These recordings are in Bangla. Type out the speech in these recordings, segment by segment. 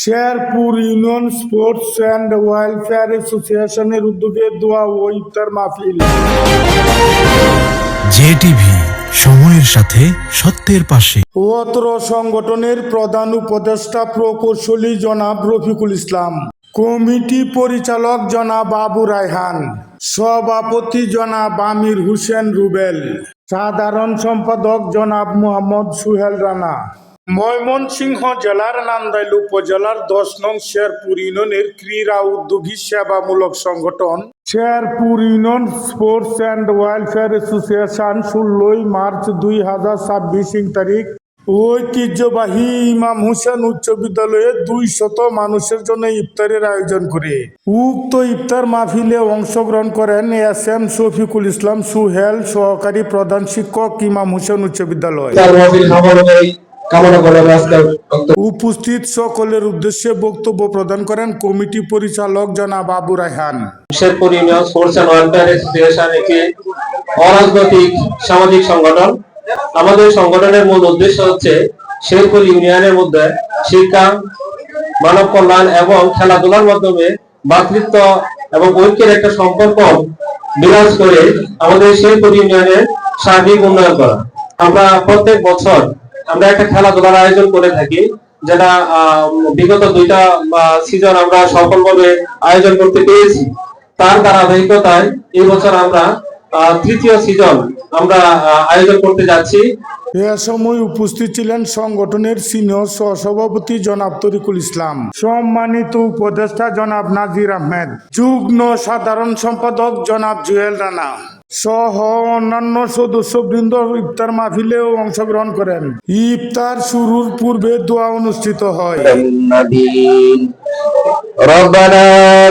Sherpur union sports and welfare অ্যাসোসিয়েশনের উদ্যোগে দোয়া ও ইফতার মাহফিল। জেটিভি, সময়ের সাথে সত্যের পাশে। অত্র সংগঠনের প্রধান উপদেষ্টা প্রকৌশলী জনাব রফিকুল ইসলাম, কমিটি পরিচালক জনাব আবু রায়হান, সভাপতি জনাব আমির হোসেন রুবেল, সাধারণ সম্পাদক জনাব মোহাম্মদ সুহেল রানা। ময়মনসিংহ জেলার নান্দাইল উপজেলার 10 নং শেরপুর ইউনিয়নের ক্রীড়া উদ্যোগী সেবামূলক সংগঠন Sherpur union sports and welfare association 16 March 2026 তারিখ ঐতিহ্যবাহী ইমাম হোসেন উচ্চ বিদ্যালয়ে 200 মানুষের জন্য ইফতারের আয়োজন করে। উক্ত ইফতার মাহফিলে অংশগ্রহণ করেন এস.এম. শফিকুল ইসলাম সুহেল, সহকারী প্রধান শিক্ষক, ইমাম হোসেন উচ্চ বিদ্যালয়। উপস্থিত সকলের উদ্দেশ্যে বক্তব্য প্রদান করেন কমিটি পরিচালক জনাব Abu Raihan. Sherpur union sports and welfare association একটি অরাজনৈতিক সামাজিক সংগঠন। আমাদের সংগঠনের মূল উদ্দেশ্য হচ্ছে শেরপুর ইউনিয়নের মধ্যে শিক্ষা, মানব কল্যাণ এবং খেলাধুলার মাধ্যমে ভ্রাতৃত্ব এবং ঐক্যের একটা সম্পর্ক বিরাজ করে আমাদের শেরপুর ইউনিয়নের সার্বিক উন্নয়ন করা। আমরা প্রত্যেক বছর আমরা একটা খেলাধুলার আয়োজন করে থাকি, যেটা বিগত 2টা সিজন আমরা সফলভাবে আয়োজন করতে পেরেছি। তার ধারাবাহিকতায় এই বছর আমরা 3য় সিজন আমরা আয়োজন করতে যাচ্ছি। এ সময় উপস্থিত ছিলেন সংগঠনের সিনিয়র সহসভাপতি জনাব তরিকুল ইসলাম, সম্মানিত উপদেষ্টা জনাব নাজির আহমেদ, যুগ্ম সাধারণ সম্পাদক জনাব জুয়েল রানা সহ অন্যান্য সদস্যবৃন্দ ইফতার মাহফিলেও অংশগ্রহণ করেন। ইফতার শুরুর পূর্বে দোয়া অনুষ্ঠিত হয়। ربنا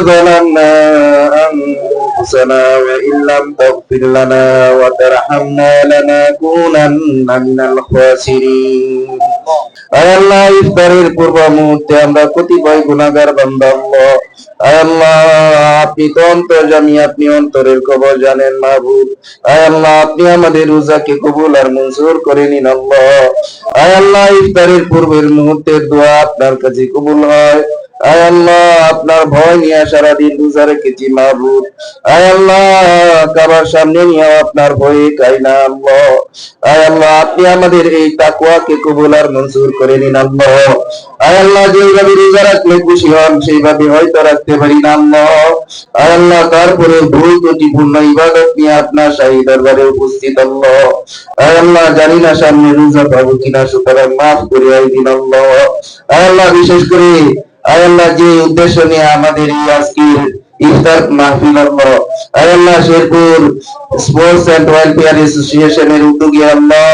ظلمنا أنفسنا وإن لم تغفر لنا وترحمنا لنكونن من الخاسرين। আয় আল্লাহ, ইফতারের পূর্ব মুহূর্তে আমরা কতিপয় গুনাহগার বান্দা আল্লাহ, আয় আল্লাহ আপনি তো অন্তর্যামী, আপনি অন্তরের খবর জানেন মাহবুব। আয় আল্লাহ, আপনি আমাদের রোজাকে কবুল আর মঞ্জুর করে নিন আল্লাহ। আয় আল্লাহ, ইফতারের পূর্বের মুহূর্তের দোয়া আপনার কাছে কবুল হয়। আয় আল্লাহ, আপনার ভয় নিয়ে সারাদিন রোজা রেখেছি মাহবুব। আয় আল্লাহ, কাবার সামনে নিয়ে আপনার ভয়ে খাই না আল্লাহ। আয় আল্লাহ, আপনি আমাদের এই তাকওয়াকে কবুল আর মঞ্জুর করে নিন আল্লাহ। আয় আল্লাহ, যেভাবে রোজা রাখলে খুশি হন সেইভাবে হয়তো রাখতে পারি না আল্লাহ। আয় আল্লাহ, তারপরে ভুল ত্রুটিপূর্ণ ইবাদত নিয়ে আপনার শাহী দরবারে উপস্থিত আল্লাহ। আয় আল্লাহ, জানি না সামনে রোজা পাবো কিনা, সুতরাং মাফ করে দিন আল্লাহ। আয় আল্লাহ, বিশেষ করে আয় আল্লাহ যে উদ্দেশ্য নিয়ে আমাদের এই আজকের ইফতার মাহফিল আল্লাহ, আয় আল্লাহ শেরপুর স্পোর্টস এন্ড ওয়েলফেয়ার অ্যাসোসিয়েশনের উদ্যোগী আল্লাহ,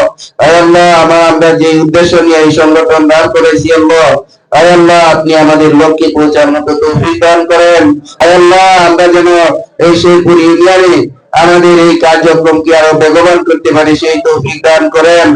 আয় আল্লাহ আমরা যে উদ্দেশ্য নিয়ে এই সংগঠন দাঁড় করেছি আল্লাহ, আয় আল্লাহ আপনি আমাদের লক্ষ্যে পৌঁছার মতো তৌফিক দান করেন। আয় আল্লাহ, আমরা যেন এই শেরপুর ইউনিয়নে আমাদের এই কার্যক্রমকে আরো বেগবান করতে পারি সেই তৌফিক দান করেন।